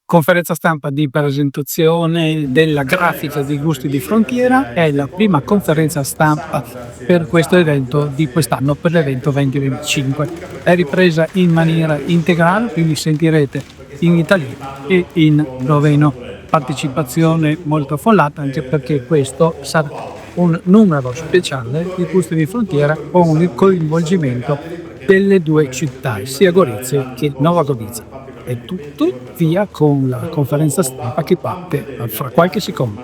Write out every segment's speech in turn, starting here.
Conferenza stampa di presentazione della grafica dei gusti di frontiera. È la prima conferenza stampa per questo evento di quest'anno, per l'evento 2025. È ripresa in maniera integrale, quindi sentirete in italiano e in sloveno. Partecipazione molto affollata, anche perché questo sarà un numero speciale di gusti di frontiera con il coinvolgimento delle due città, sia Gorizia che Nova Gorica. È tutto via con la conferenza stampa che parte fra qualche secondo.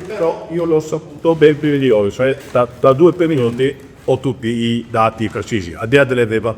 Però io l'ho saputo ben prima di oggi, cioè da 2 minuti ho tutti i dati precisi, al di là delle veva.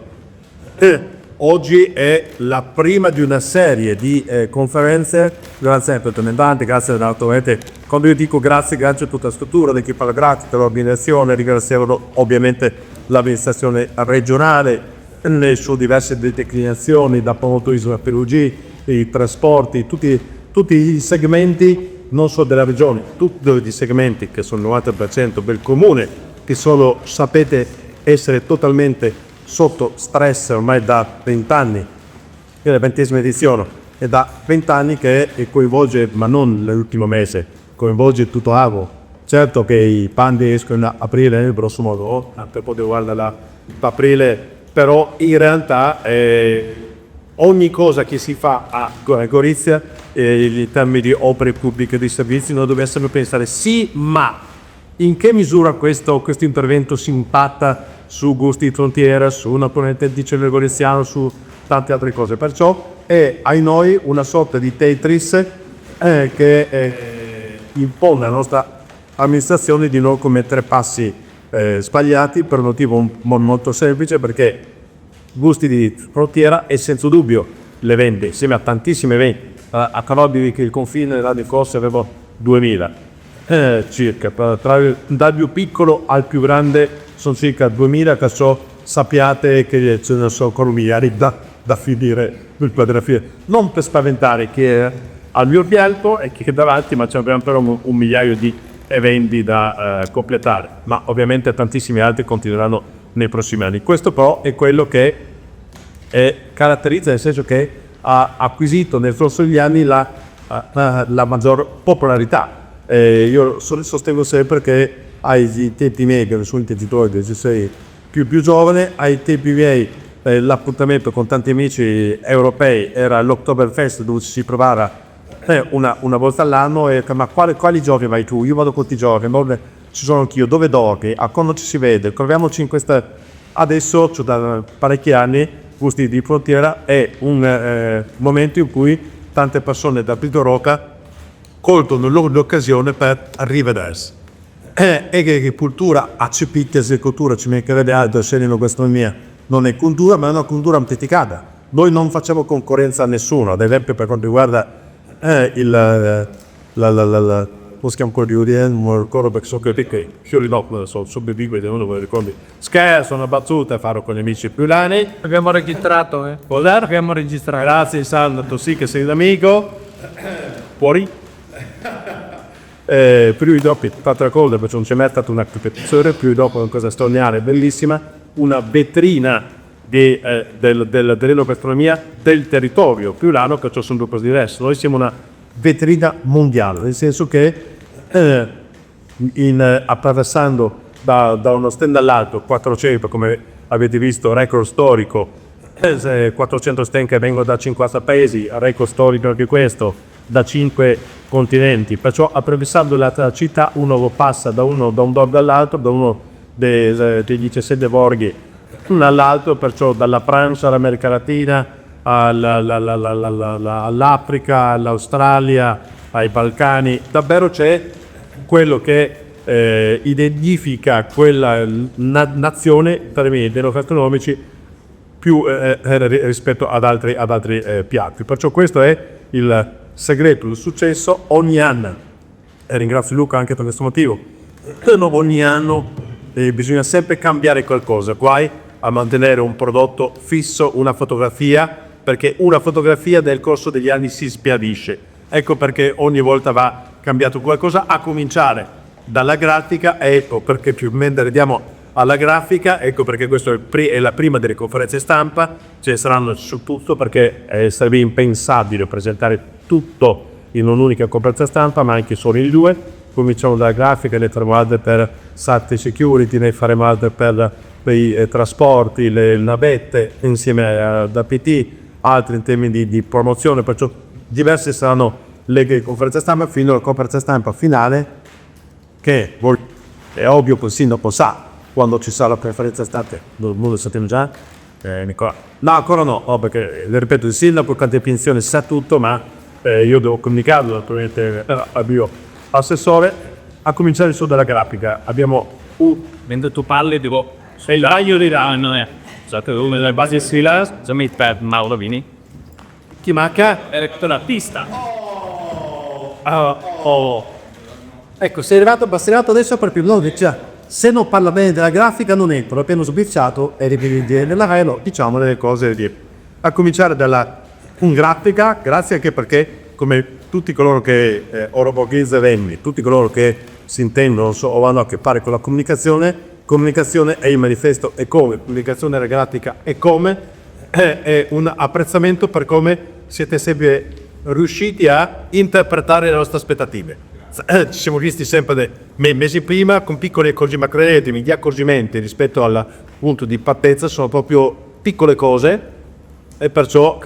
Oggi è la prima di una serie di conferenze, grazie a Tenendante, grazie naturalmente, quando io dico grazie a tutta la struttura, l'equipa grafica, l'organizzazione, ringraziamo ovviamente l'amministrazione regionale, le sue diverse declinazioni, da Pomotoisola Perugì, i trasporti, tutti i segmenti, non solo della regione, tutti i segmenti che sono il 90% del comune, che solo sapete essere totalmente sotto stress ormai da 20 anni, è la 20ª edizione, è da 20 anni che coinvolge, ma non l'ultimo mese, coinvolge tutto l'ago. Certo che i pandi escono a aprile, grosso modo, per poter guardare aprile, però in realtà ogni cosa che si fa a Gorizia in termini di opere pubbliche e di servizi non deve sempre pensare sì, ma in che misura questo intervento si impatta su gusti di frontiera, su una ponente di Celle Goriziano, su tante altre cose. Perciò è ai noi una sorta di Tetris che impone alla nostra amministrazione di non commettere passi sbagliati, per un motivo molto semplice, perché gusti di frontiera è senza dubbio l'evento, insieme a tantissimi eventi. A Calabria, che il confine l'anno scorso avevo 2000 circa, dal più piccolo al più grande sono circa 2000, che sappiate che ce ne sono ancora miliardi da finire per fotografie. Non per spaventare chi è al mio fianco e chi è davanti, ma abbiamo però un migliaio di eventi da completare, ma ovviamente tantissimi altri continueranno nei prossimi anni. Questo però è quello che caratterizza, nel senso che ha acquisito nel corso degli anni la maggior popolarità. Io sostengo sempre che ai tempi miei, che sono intenditori, sei più giovane, ai tempi miei l'appuntamento con tanti amici europei era l'Oktoberfest, dove si provava una volta all'anno, ma quali giochi vai tu? Io vado con tutti i giochi, ci sono anch'io, dove giochi? A quando ci si vede? Troviamoci in questa. Adesso, cioè da parecchi anni, Gusti di Frontiera è un momento in cui tante persone da Brito Roca colgono l'occasione per rivedersi. E che cultura accepita, se cultura ci mancherebbe altro, se la gastronomia non è cultura, ma è una cultura autenticata. Noi non facciamo concorrenza a nessuno, ad esempio per quanto riguarda come si chiama quello di non mi ricordo, perché so che fiori no, sono bibigue, non me lo ricordi. Scherzo, una battuta farò con gli amici piulani. Abbiamo registrato, Abbiamo registrato. Grazie Sandro, tu sì che sei un amico. Fuori. Più dopo, fatta la coda, perché non c'è mai stata una competizione, più dopo una cosa straordinaria, bellissima, una vetrina dell'enogastronomia del territorio piulano, che sono due cose diverse. Noi siamo una vetrina mondiale, nel senso che attraversando da uno stand all'altro 400, come avete visto, record storico, 400 stand che vengono da 50 paesi, record storico anche questo, da 5 continenti. Perciò attraversando la città uno passa da un bordo all'altro, da uno degli 17 borghi all'altro, perciò dalla Francia all'America Latina, all'Africa, all'Australia, ai Balcani. Davvero c'è quello che identifica quella nazione in termini enogastronomici più rispetto ad altri piatti. Perciò questo è il segreto del successo ogni anno. E ringrazio Luca anche per questo motivo. Ogni anno bisogna sempre cambiare qualcosa, guai a mantenere un prodotto fisso, una fotografia, perché una fotografia nel corso degli anni si sbiadisce. Ecco perché ogni volta va cambiato qualcosa, a cominciare dalla grafica, ecco perché più o meno diamo alla grafica, ecco perché questa è la prima delle conferenze stampa, ce ne saranno su tutto perché sarebbe impensabile presentare tutto in un'unica conferenza stampa, ma anche solo in due. Cominciamo dalla grafica, ne faremo altre per site security, ne faremo altre per i trasporti, le navette insieme ad APT, altri in termini di promozione, perciò diverse saranno le conferenze stampa fino alla conferenza stampa finale, che è ovvio che il sindaco sa quando ci sarà la conferenza stampa, lo sappiamo già, Nicola. No, ancora no, perché ripeto, il sindaco canta pensione sa tutto, ma io devo comunicarlo naturalmente al mio assessore, a cominciare solo dalla grafica. Abbiamo Mentre tu parli, dico, sei l'aglio di rano, una delle basi sila, già mi per Mauro Vini. chi manca? L'artista. Ecco, sei arrivato adesso per più già. Se non parla bene della grafica non entro, appena sbirciato e riprende nell'areno, diciamo delle cose di. A cominciare dalla grafica, grazie anche perché, come tutti coloro che oroboghizzeranno, tutti coloro che si intendono o hanno a che fare con la comunicazione è il manifesto e come, comunicazione della grafica e come, è un apprezzamento per come siete sempre riusciti a interpretare le nostre aspettative. Ci siamo visti sempre mesi prima con piccoli accorgimenti, ma credetemi, gli accorgimenti rispetto al punto di partenza sono proprio piccole cose e perciò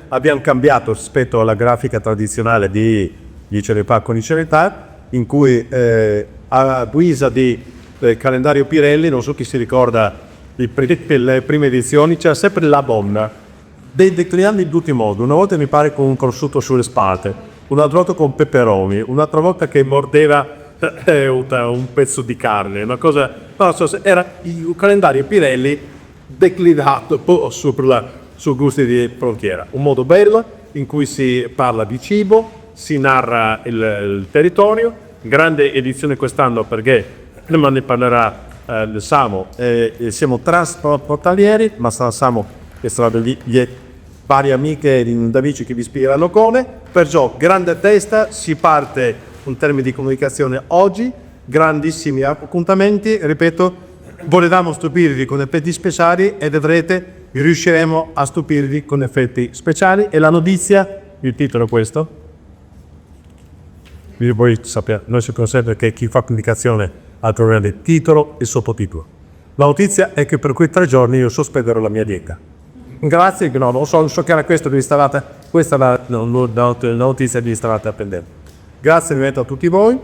abbiamo cambiato rispetto alla grafica tradizionale di Licerepa con Licerità, in cui a guisa di calendario Pirelli, non so chi si ricorda le prime edizioni, c'era sempre la bonna, declinando in tutti i modi. Una volta mi pare con un prosciutto sulle spalle, un'altra volta con peperoni, un'altra volta che mordeva un pezzo di carne, una cosa, no, era il calendario Pirelli declinato su gusti di frontiera. Un modo bello in cui si parla di cibo, si narra il territorio, grande edizione quest'anno perché ne parlerà il Samo, siamo trasportalieri, ma sarà Samo che sarà gli varie amiche ed amici che vi ispirano con, perciò grande testa, si parte in termini di comunicazione oggi, grandissimi appuntamenti, ripeto, volevamo stupirvi con effetti speciali e vedrete, riusciremo a stupirvi con effetti speciali. E la notizia, il titolo è questo, voi sapete, noi si considera che chi fa comunicazione ha trovare titolo e sottotitolo. La notizia è che per quei 3 giorni io sospenderò la mia dieta. Grazie, no, non so che era questo che questa è la notizia che vi stavate attendendo. Grazie a tutti voi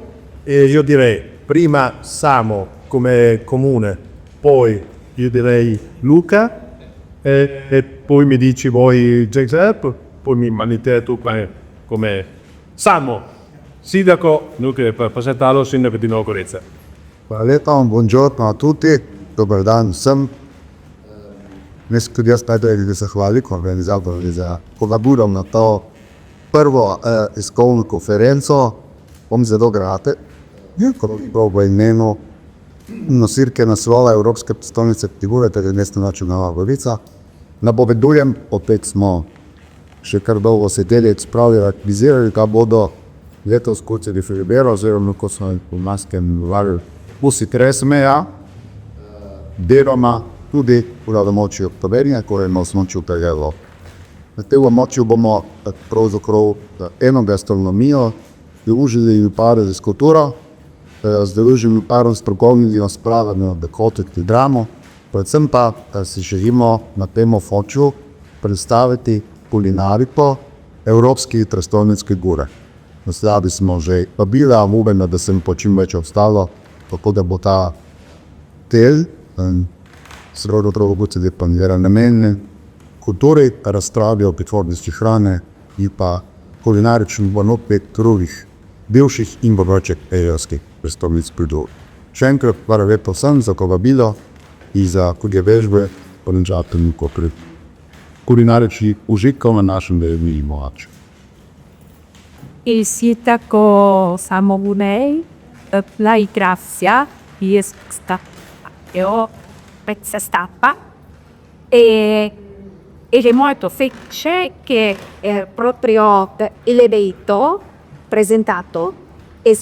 e io direi prima Samo come comune, poi io direi Luca e poi mi dici voi Giuseppe, poi mi mandate tu come Samo, sindaco, Luca per presentarlo, sindaco di Nova Gorizia. Hvala lepa, buongiorno a tutti, dober dan vsem. Jaz tudi jaz najprej bi se zahvalil organizatorju za povabilo na to prvo tiskovno konferenco. Bom zelo kratek, pravzaprav v imenu nosilke naslova Evropske prestolnice kulture ter mestna Nova Gorica. Napovedujem, opet smo še kar dolgo sedeli in spravljali, kaj bodo letos kot je Filibero, oziroma ko smo v Maskem varili vsi Tresmeja, deloma tudi v območju Slovenije, ko je na osnočju Perelo. Na tem območju bomo pravzaprav eno gastronomijo združili par z kulturo, združili par strokovnimi razpravami o dekotiki dramo, predvsem pa si želimo na tem območju predstaviti kulinariko evropskih prestolnic kulture. Naslali smo že vabila, upam, da sem po čim več ostalo, tako da bo ta del sredo trgovci depanira namenjen kulturi, razpravi o pitvornosti hrane in pa kulinaričnih bonopet drugih bivših in bodočih evropskih prestolnic kulture. Še enkrat hvala lepa vsem za povabilo in za kuge vežbe poneđatelju pri kulinaričnih užitkov na našem delni moč. Il sindaco Samo Bunei, la ringrazia di questa stampa ed è molto felice che proprio l'evento presentato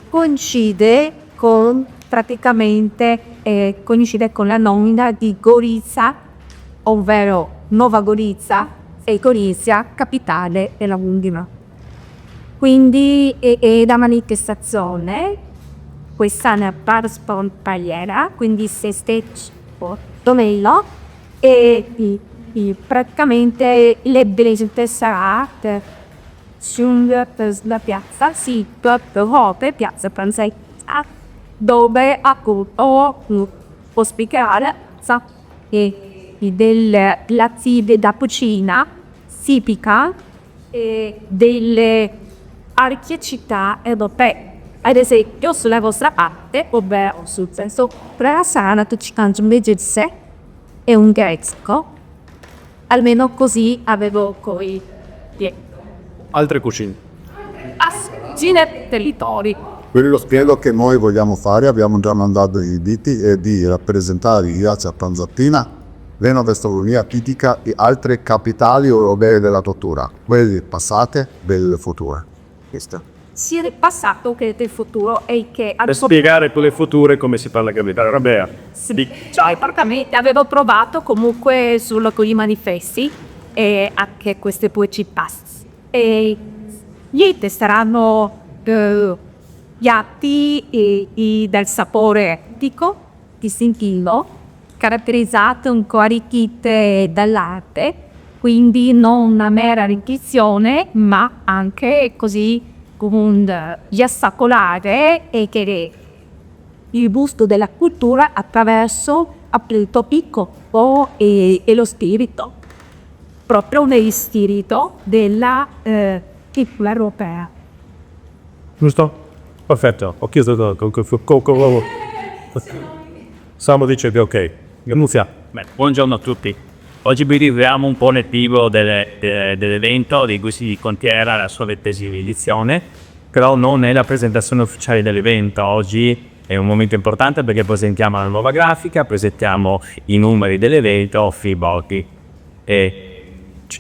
coincide con praticamente coincide con la nomina di Gorizia, ovvero Nuova Gorizia, e Gorizia, capitale della Ungheria. Quindi è da manifestazione, questa è una parsponsoriera, quindi se stesso domello, e praticamente le bellezze sarà sulla piazza, sì, proprio piazza Panzetta, dove appunto ospiterà della cibo da cucina tipica delle archicità europee. Ad esempio, sulla vostra parte, ovvero sul senso prasana, tu ci cangi un vegetale e un greco. Almeno così avevo coi Altre cucine. Gine territori. Quindi lo spiego che noi vogliamo fare, abbiamo già mandato i inviti, è di rappresentare grazie a Panzattina le gastronomia tipica di altre capitali europee della tortura, quelle passate, quelle future. Questo. Sia del passato che del futuro e che Per spiegare quelle future come si parla capitale europea. cioè, praticamente avevo provato comunque con i manifesti e anche queste poetry pass. E niente, saranno piatti del sapore etico, distintivo, caratterizzate un po' arricchite dall'arte, quindi non una mera arricchire, ma anche così un assacolare e che il gusto della cultura attraverso appunto il corpo e lo spirito, proprio nel spirito della cultura europea. Giusto? Perfetto, ho chiesto Samo dice che ok. Inizia. Bene, buongiorno a tutti. Oggi vi riveliamo un po' nel vivo dell'evento dei Gusti di Frontiera, la sua 20ª edizione, però non è la presentazione ufficiale dell'evento. Oggi è un momento importante perché presentiamo la nuova grafica, presentiamo i numeri dell'evento, i borghi.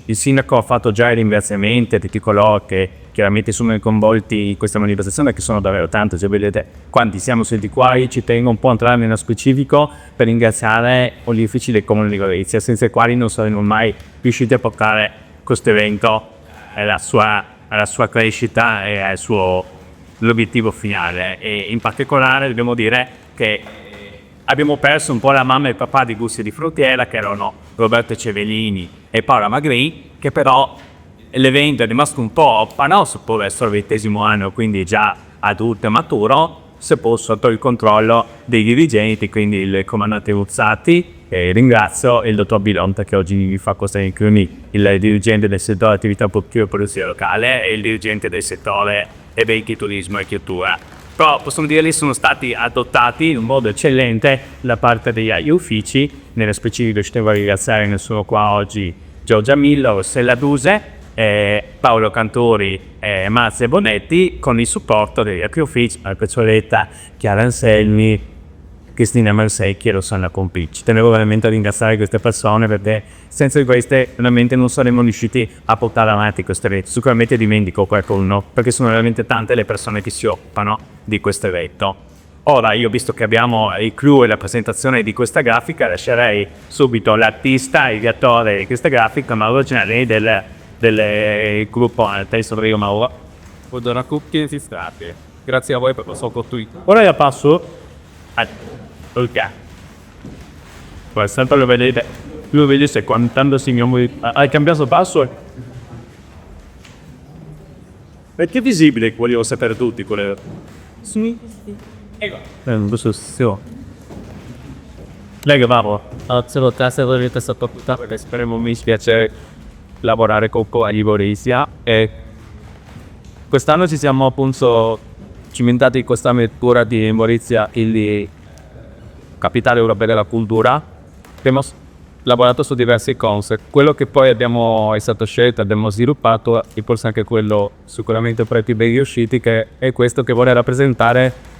Il sindaco ha fatto già i ringraziamenti a tutti coloro che chiaramente sono coinvolti in questa manifestazione, che sono davvero tanti. Se vedete quanti siamo senti qua, io ci tengo un po' a entrare nello specifico per ringraziare gli uffici del Comune di Gorizia, senza i quali non saremmo mai riusciti a portare questo evento alla sua crescita e al suo l'obiettivo finale. E in particolare dobbiamo dire che abbiamo perso un po' la mamma e il papà di Gusti di Frontiera, che erano Roberto Cevellini e Paola Magri, che però l'evento è rimasto un po' panoso verso il 20° anno, quindi già adulto e maturo, seppur sotto il controllo dei dirigenti, quindi il comandante Ruzzati, che ringrazio, e il dottor Bilonta, che oggi vi fa questa inclini, il dirigente del settore attività produttive e produzione locale e il dirigente del settore eventi, turismo e cultura. Però possiamo dire che sono stati adottati in un modo eccellente da parte degli uffici. Nello specifico ci tengo a ringraziare, ne sono qua oggi, Giorgia Millo, Rossella Duse, Paolo Cantori e Marzia Bonetti, con il supporto degli altri uffici, Marco Cioletta, Chiara Anselmi, Cristina Marsecchi e Rossana Compicci. Tenevo veramente a ringraziare queste persone, perché senza di queste veramente non saremmo riusciti a portare avanti questo evento. Sicuramente dimentico qualcuno, perché sono veramente tante le persone che si occupano di questo evento. Ora, io visto che abbiamo il clou e la presentazione di questa grafica, lascerei subito l'artista, il creatore di questa grafica, Mauro Gianelli del gruppo Testo Rio Mauro. Buongiorno a tutti e grazie a voi per questo costruito. Ora io passo a Luca. Poi sempre lo vedete se quando hai cambiato passo. Perché è visibile, volevo sapere tutti quelle. Sì. Lei che va? Assolutamente sottopuntata perché speriamo mi spiace lavorare con Gorizia e quest'anno ci siamo appunto cimentati in questa avventura di Gorizia, il capitale europea della cultura. Abbiamo lavorato su diverse cose. Quello che poi è stato scelto, abbiamo sviluppato, e forse anche quello sicuramente tra i più ben riusciti, che è questo, che vuole rappresentare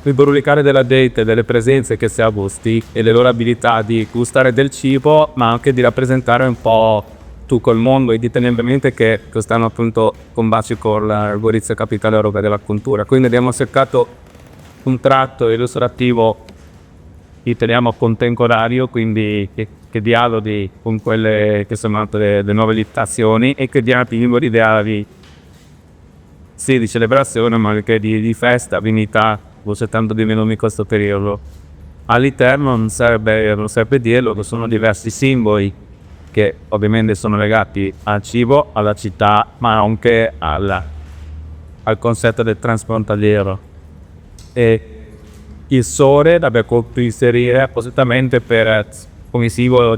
il brulicare della gente, delle presenze che si ha a gusti e le loro abilità di gustare del cibo, ma anche di rappresentare un po' tutto il mondo, indipendentemente che quest'anno appunto combaci con la Gorizia capitale europea della cultura. Quindi abbiamo cercato un tratto illustrativo riteniamo contemporaneo, quindi che dialoghi con quelle che sono le nuove legislazioni e che dia l'idea di celebrazione, ma anche di festa, dignità, forse tanto di meno in questo periodo. All'interno non serve dirlo che sono diversi simboli che ovviamente sono legati al cibo, alla città, ma anche al concetto del transfrontaliero. E il sole l'abbiamo voluto inserire appositamente come simbolo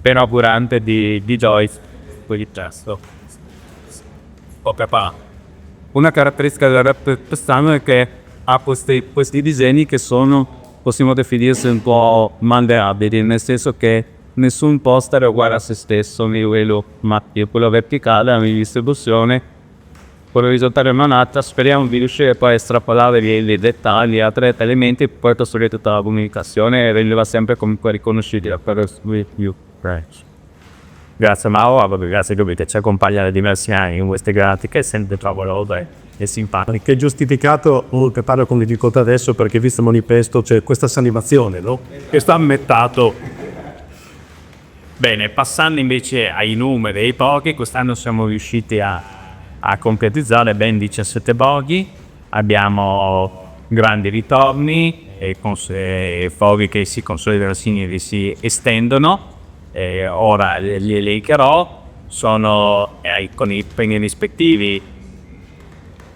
inaugurante di Joyce, quel testo. Una caratteristica del rap quest'anno è che ha questi disegni che possiamo definirsi un po' malleabili, nel senso che nessun poster è uguale a se stesso, né quello verticale, la distribuzione, quello orizzontale è un'altra. Speriamo di riuscire poi a estrapolare i dettagli, altri elementi, poi costruire tutta la comunicazione e renderla sempre comunque riconoscibile per più. Grazie Mauro, grazie Giubi che ci accompagna da diversi anni in queste grafiche, sempre trovo lode e simpatico. Che è giustificato, che parlo con difficoltà adesso perché visto il manifesto c'è questa salivazione, no? Che sta ammettato. Bene, passando invece ai numeri e ai pochi, quest'anno siamo riusciti a concretizzare ben 17 borghi, abbiamo grandi ritorni e fogli che si consolidano e si estendono. Ora li elencherò, sono con i premi rispettivi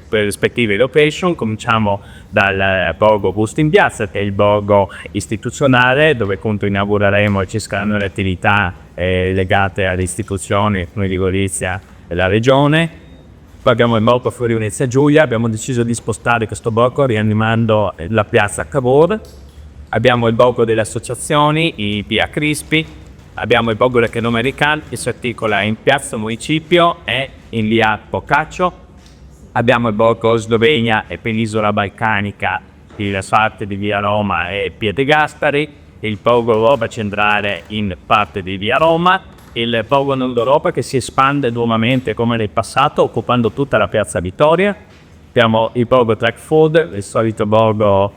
per rispettive location. Cominciamo dal borgo Busto in Piazza, che è il borgo istituzionale dove appunto inaugureremo e ci saranno le attività legate alle istituzioni, come di Gorizia e la regione. Poi abbiamo il borgo Fuori Venezia Giulia, abbiamo deciso di spostare questo borgo rianimando la piazza Cavour. Abbiamo il borgo delle associazioni, i Via Crispi. Abbiamo il borgo del Canome Americano che si articola in piazza Municipio e in via Boccaccio. Abbiamo il borgo Slovenia e Penisola Balcanica, la parte di via Roma e Piede Gaspari, il borgo Europa centrale in parte di via Roma, il borgo Nord Europa che si espande nuovamente come nel passato occupando tutta la piazza Vittoria. Abbiamo il borgo Trackford, il solito borgo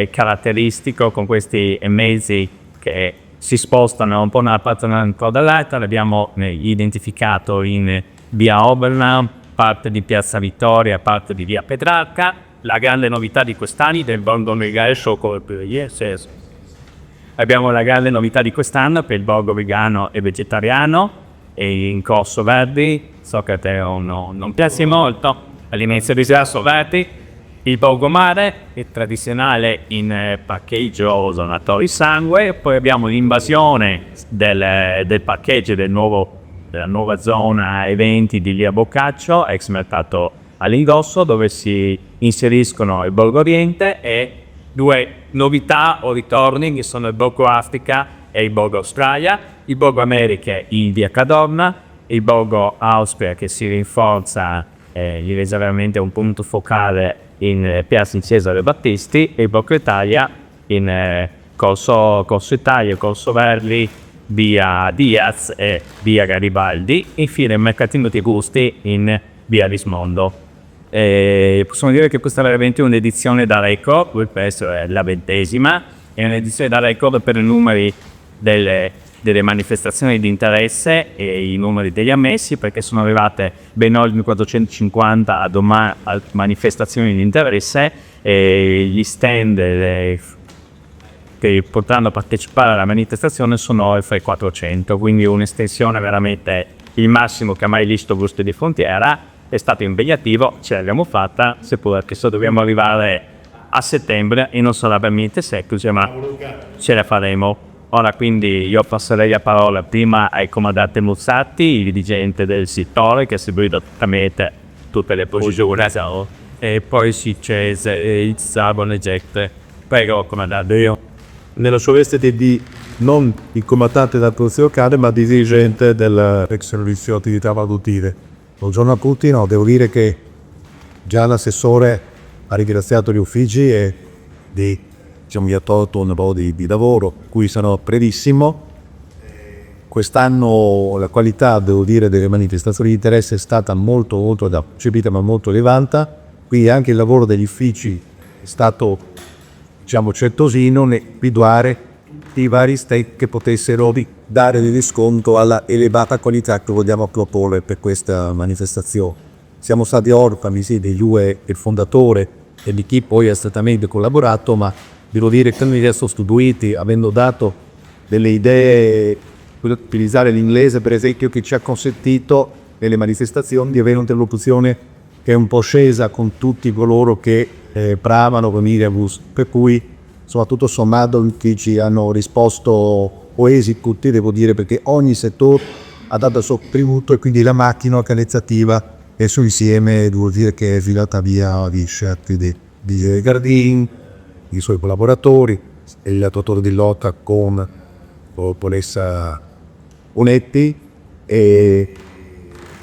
caratteristico con questi mezzi che si spostano un po' da una parte un po' dall'altra. L'abbiamo identificato in via Obernaum, parte di piazza Vittoria, parte di via Petrarca. La grande novità di quest'anno del borgo legale abbiamo la grande novità di quest'anno per il borgo vegano e vegetariano e in Corso Verdi. So che a te non piace molto all'inizio di Corso Verdi. Il borgo mare è tradizionale in parcheggio Donatori Sangue. Poi abbiamo l'invasione del parcheggio della nuova zona eventi di via Boccaccio, ex mercato all'ingrosso, dove si inseriscono il borgo Oriente e due novità o ritorni che sono il borgo Africa e il borgo Australia, il borgo America in via Cadorna, il borgo Austria che si rinforza, gli resa veramente un punto focale in piazza Cesare Battisti, e il borgo Italia in Corso Italia, Corso Verdi, via Diaz e via Garibaldi. Infine il mercatino di gusti in via Rismondo. Possiamo dire che questa è veramente un'edizione da record, questa è la 20ª, è un'edizione da record per i numeri delle manifestazioni di interesse e i numeri degli ammessi, perché sono arrivate ben oltre 450 manifestazioni di interesse e gli stand che potranno partecipare alla manifestazione sono oltre 400, quindi un'estensione veramente il massimo che ha mai visto Gusti di Frontiera. È stato impegnativo, ce l'abbiamo fatta, seppur che dobbiamo arrivare a settembre e non sarà per niente semplice, ma ce la faremo. Ora quindi io passerei la parola prima ai comandante Muzzatti, il dirigente del settore che ha seguito direttamente tutte le procedure, e poi sì c'è il Sabon Eject. Prego comandante. Io nella sua veste di non il comandante della polizia locale ma di dirigente dell'ex servizio attività valutative. Buongiorno a tutti, devo dire che già l'assessore ha ringraziato gli uffici e mi ha tolto un po' di lavoro, cui sono brevissimo. Quest'anno la qualità, devo dire, delle manifestazioni di interesse è stata molto percepita, ma molto elevata. Qui anche il lavoro degli uffici è stato diciamo certosino, individuare i vari step che potessero dare di riscontro alla elevata qualità che vogliamo proporre per questa manifestazione. Siamo stati orfani sì, degli UE, il fondatore e di chi poi ha strettamente collaborato, ma devo dire che noi li siamo sostituiti avendo dato delle idee, utilizzare l'inglese per esempio, che ci ha consentito nelle manifestazioni di avere un'interlocuzione che è un po' scesa con tutti coloro che bramano con Iriabus, per cui insomma tutto sommato tutti ci hanno risposto coesi, devo dire, perché ogni settore ha dato il suo contributo e quindi la macchina organizzativa e suo insieme devo dire che è filata via di scelte di Gardin, i suoi collaboratori, e l'attuatore di lotta con Polessa Unetti e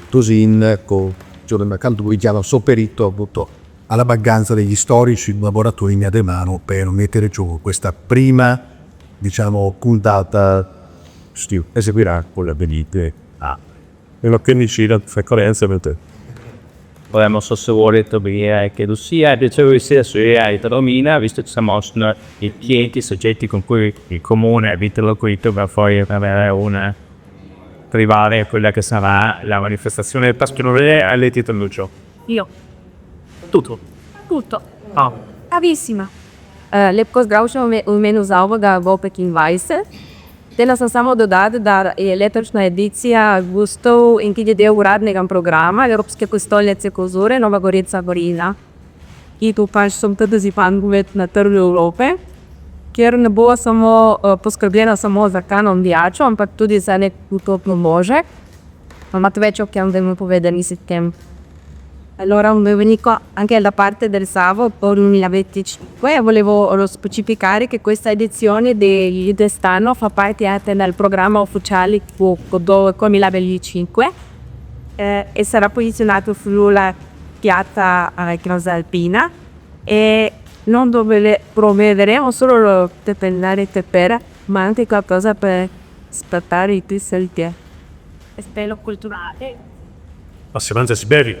Tosin con Giorgio Mercanto, cui hanno sopperito appunto alla mancanza degli storici laboratori in Ademano per mettere giù questa prima, diciamo, puntata e seguirà con le venite nella clinicina frequentemente. Vorremmo sostituire che sia dicevo sia su Romina, visto che siamo i clienti, i soggetti con cui il comune ha interloquito per poi avere una arrivare a quella che sarà la manifestazione del Pasquinore alle Titaluccio. Io. Tutto. Tutto. Ah. Bravissima. Lepko zdravšo v imenu Zavoda Vopek in Vajse. Danes sem samo dodati, da je letošnja edicija gostov in ki je del uradnega programa Evropske prestolnice kulture Nova Gorica Gorina. In tu pač sem tudi zipangovet na trgu Evrope, kjer ne bo samo poskrbljeno samo za kanon vijačo, ampak tudi za nek utopno možek. Imate več occhiam da mi povedali si tem. Allora un benvenuto anche da parte del Savo per il 2025 e volevo specificare che questa edizione di quest'anno fa parte anche del programma ufficiale del 2025 e sarà posizionato sulla piazza Croce Alpina e non dove promuoveremo solo le pennare tepere ma anche qualcosa per aspettare i turisti. Spero culturale. Ma si mangia si bevi,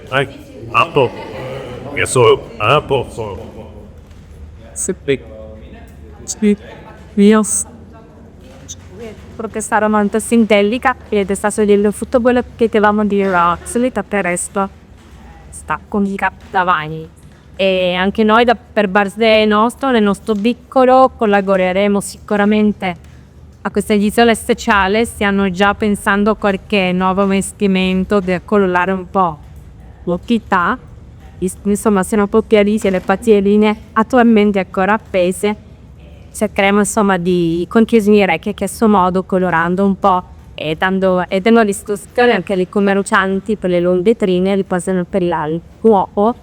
Appo. Io so, Appo. Protestarono anche Sintellica ed è stato il football che avevamo di solita per resto sta con i cap davanti e anche noi per birthday nostro nel nostro piccolo collaboreremo sicuramente a questa edizione speciale. Stiamo già pensando a qualche nuovo vestimento da colorare un po' l'occhità, insomma siamo un po' chiarissime le patieline attualmente ancora appese, cercheremo insomma di continuare che a questo modo colorando un po' e dando l'istruzione anche ai commercianti per le loro vetrine li possono per il nuovo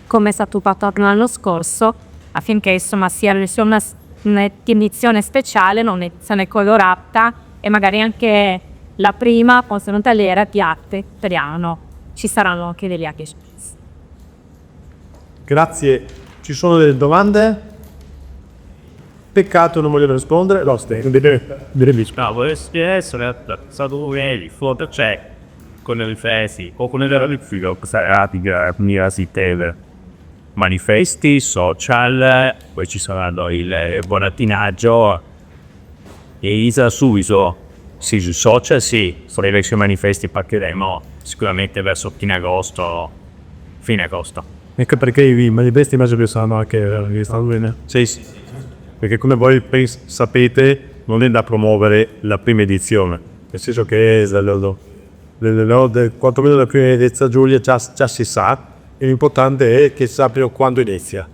come è stato fatto l'anno scorso affinché insomma sia un'edizione speciale, un'edizione colorata e magari anche la prima possono tagliare piatte, speriamo ci saranno anche degli altri. Grazie. Ci sono delle domande? Peccato non vogliono rispondere. No, Bravo, essere stato vedi, foto c'è con i riflessi o con il filo, sarà di teve. Manifesti, social, poi ci saranno il buonattinaggio e inizia subito. Sì, sui social sì, sulle vecchie manifesti partiremo sicuramente verso fine agosto. Ecco perché i manifesti immagino saranno anche stanno bene. Sì. Perché come voi sapete non è da promuovere la prima edizione, nel senso che quantomeno la prima edizione Giulia già si sa. E l'importante è che sappiano quando inizia.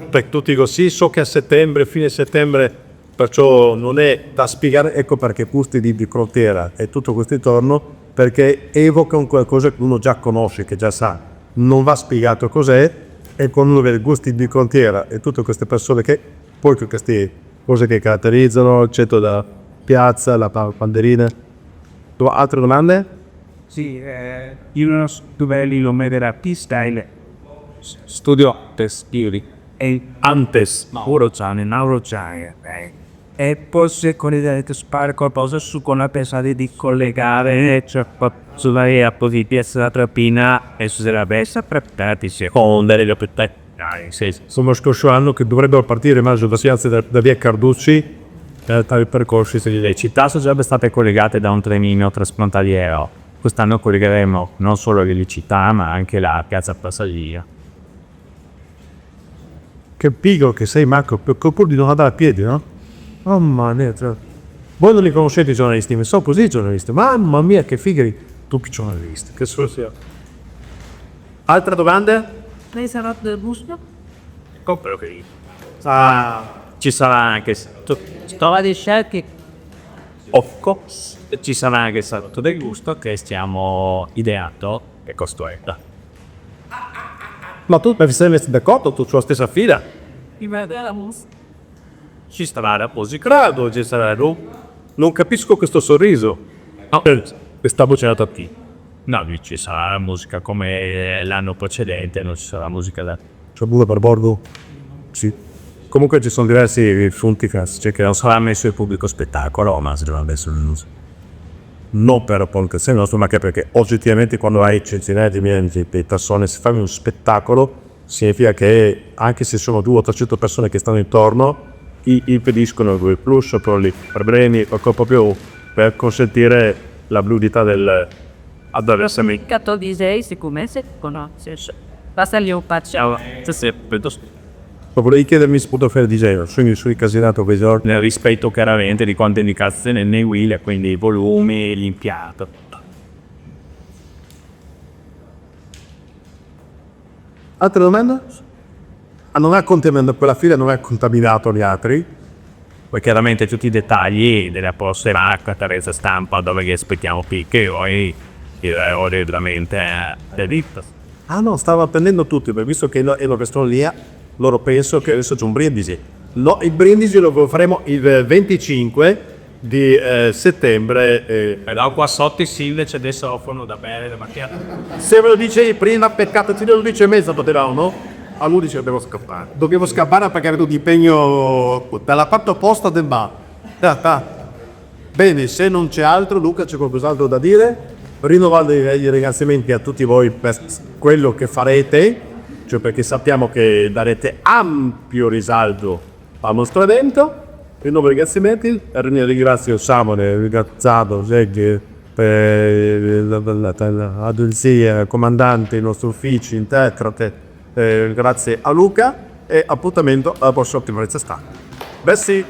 Per tutti così, so che a settembre, fine settembre, perciò non è da spiegare, ecco perché questi di frontiera e tutto questo intorno, perché evocano qualcosa che uno già conosce, che già sa. Non va spiegato cos'è, e quando uno vede gusti di frontiera e tutte queste persone che, poi queste cose che caratterizzano il centro della piazza, la banderina. Altre domande? Sì, io non studio l'ometerapista studio testili e Antes. neurogeni e posso fare qualcosa su con la pensata di collegare sulla positiva la trapina e sulla bessa preparati Con delle opportunità. Sì, Insomma, scorso anno che dovrebbero partire immagino da Piazza da via Carducci, tali percorsi. le città sono già state collegate da un trenino transfrontaliero. Quest'anno collegheremo non solo le città, ma anche la piazza passeggera. Che pigro che sei, Marco, pur di non andare a piedi, no? Mamma mia, voi non li conoscete i giornalisti, mi so così i giornalisti. Mamma mia, che fighi, tu che giornalisti, che sia. Altre domande? Lei sarà del gusto? Però che ci sarà anche storia di scelti ci sarà anche il salotto del gusto che stiamo ideando e costruendo. Ma tu mi sei messo d'accordo tu sulla stessa fila? Ci sarà la musica. Credo ci sarà, no? Non capisco questo sorriso. No. Questa voce è nata a te. No, ci sarà la musica come l'anno precedente, non ci sarà musica da... C'è pure per bordo? Sì. Comunque ci sono diversi funticas, cioè che non sarà messo il pubblico spettacolo, ma si dovrebbe essere non per Ponte nostro, ma anche perché oggettivamente quando hai centinaia di migliaia di persone, se fai uno spettacolo, significa che anche se sono 200 o 300 persone che stanno intorno, impediscono il flusso per i problemi, proprio per consentire la fluidità del attraversamento. Catto di sei, siccome se conosce. Basta gli facciamo. Volevo chiedermi se potevo fare DJ, sono incasinato quei giorni. Nel rispetto chiaramente di quante indicazioni nei wheel, quindi i volumi, l'impianto. Altre domande? Non ha contaminato quella fila, non ha contaminato gli altri. Poi chiaramente tutti i dettagli della prossima conferenza stampa dove li aspettiamo picche e veramente delitto. Ah no, stavo attendendo tutti, perché visto che ero che sono lì, loro penso che adesso c'è un brindisi. No, il brindisi lo faremo il 25 di settembre. Però qua sotto i silvece adesso offrono da bere da macchiato. Se ve lo dicevi prima, peccato, se lo dice mezza poteva, no? A lui dice devo scappare. Dovevo scappare perché avevo impegno dalla parte opposta del bar. Bene, se non c'è altro, Luca, c'è qualcos'altro da dire? Rinnovando i ringraziamenti a tutti voi per quello che farete, cioè perché sappiamo che darete ampio risalto al nostro evento. Rinnovo i ringraziamenti, ringrazio Samuel, ringrazio Zeghi, l'agenzia, comandante, i nostri uffici, interprete, grazie a Luca e appuntamento alla prossima conferenza stampa. Bessi,